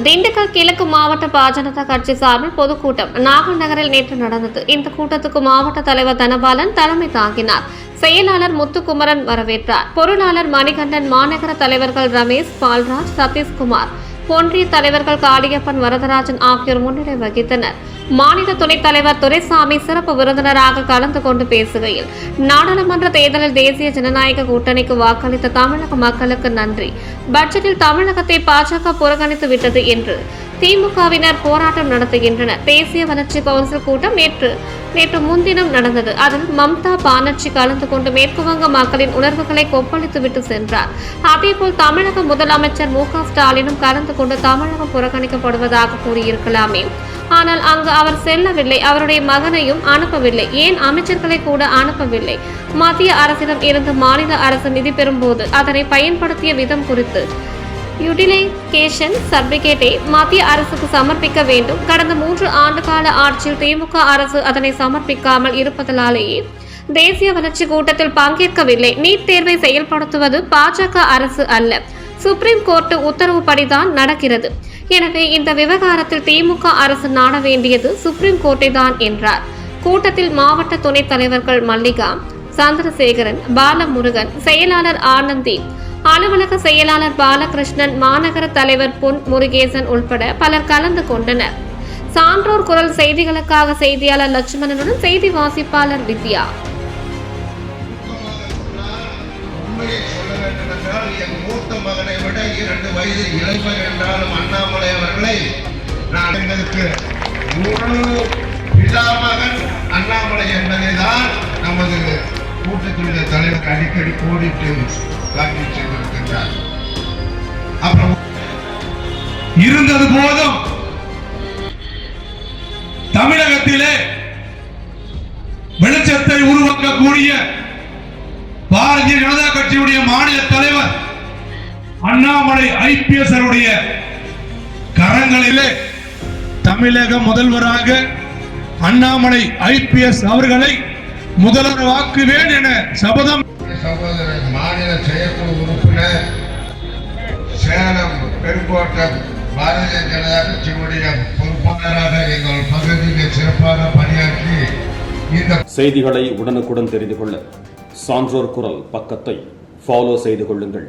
திண்டுக்கல் கிழக்கு மாவட்ட பாஜக கட்சி சார்பில் பொதுக்கூட்டம் நாகல் நகரில் நேற்று நடந்தது. இந்த கூட்டத்துக்கு மாவட்ட தலைவர் தனபாலன் தலைமை தாங்கினார். செயலாளர் முத்துக்குமரன் வரவேற்றார். பொருளாளர் மணிகண்டன், மாநகர தலைவர்கள் ரமேஷ், பால்ராஜ், சதீஷ்குமார், ஒன்றிய தலைவர்கள் காளியப்பன், வரதராஜன் ஆகியோர் முன்னிலை வகித்தனர். மாநில துணைத் தலைவர் துரைசாமி சிறப்பு விருந்தினராக கலந்து கொண்டு பேசுகையில், நாடாளுமன்ற தேர்தலில் தேசிய ஜனநாயக கூட்டணிக்கு வாக்களித்த தமிழக மக்களுக்கு நன்றி. பட்ஜெட்டில் தமிழகத்தை பாஜக புறக்கணித்து விட்டது என்று திமுகவினர் போராட்டம் நடத்துகின்றனர். தேசிய வளர்ச்சி கவுன்சில் கூட்டம் நேற்று முன்தினம் நடந்தது. அதில் மம்தா பானர்ஜி கலந்து கொண்டு மேற்குவங்க மக்களின் உணர்வுகளை கொப்பளித்துவிட்டு சென்றார். அதேபோல் தமிழக முதலமைச்சர் மு.க. ஸ்டாலினும் கலந்து கொண்டு தமிழகம் புறக்கணிக்கப்படுவதாக கூறியிருக்கலாமே, ஆனால் அங்கு அவர் செல்லவில்லை. அவருடைய மகனையும் அனுப்பவில்லை. ஏன் அமைச்சர்களை கூட அனுப்பவில்லை? மத்திய அரசிடம் இருந்து மாநில அரசு நிதி பெறும்போது அதனை பயன்படுத்திய விதம் குறித்து யூட்டிலைசேஷன் சர்டிபிகேட்டை மத்திய அரசுக்கு சமர்ப்பிக்க வேண்டும். கடந்த 3 ஆண்டு கால ஆட்சியில் திமுக அரசு அதனை சமர்ப்பிக்காமல் இருப்பதாலேயே தேசிய வளர்ச்சி கூட்டத்தில் பங்கேற்கவில்லை. நீட் தேர்வை செயல்படுத்துவது பாஜக அரசு அல்ல, சுப்ரீம் கோர்ட் உத்தரவுப்படிதான் நடக்கிறது. எனவே இந்த விவகாரத்தில் திமுக அரசு நாட வேண்டியது சுப்ரீம் கோர்ட்டை தான் என்றார். கூட்டத்தில் மாவட்ட துணைத் தலைவர்கள் மல்லிகா, சந்திரசேகரன், பாலமுருகன், செயலாளர் ஆனந்தி, அலுவலக செயலாளர் பாலகிருஷ்ணன், மாநகர தலைவர் பொன் முருகேசன் உள்பட பலர் கலந்து கொண்டனர். சான்றோர் குரல் செய்திகளுக்காக செய்தியாளர் லட்சுமணனுடன் செய்தி வாசிப்பாளர் வித்யா. மூத்த மகனை விட 2 வயது இளைஞர் என்றாலும் அண்ணாமலை அவர்களை நான் எங்களுக்கு பிதாமகன் அண்ணாமலை என்பதை தான் நமது கூட்டத்தினுடைய தலைவர் அடிக்கடி கோடிட்டு காட்டி சென்றிருக்கின்றார். அப்புறம் இருந்தது போதும் தமிழகத்திலே வெளிச்சத்தை உருவாக்கக்கூடிய பாரதிய ஜனதா கட்சியுடைய மாநில தலைவர் அண்ணாமலை IPS கரங்களிலே தமிழக முதல்வராக அண்ணாமலை IPS அவர்களை முதல்வராக்குவேன் என சபதம். சகோதரர் மாநில செயற்குழு உறுப்பினர், சேலம் பெருங்கோட்டம் பாரதிய ஜனதா கட்சியுடைய பொறுப்பாளராக எங்கள் பகுதியில் சிறப்பாக பணியாற்றி இந்த செய்திகளை உடனுக்குடன் தெரிந்து கொள்ள சான்றோர் குரல் பக்கத்தை ஃபாலோ செய்து கொள்ளுங்கள்.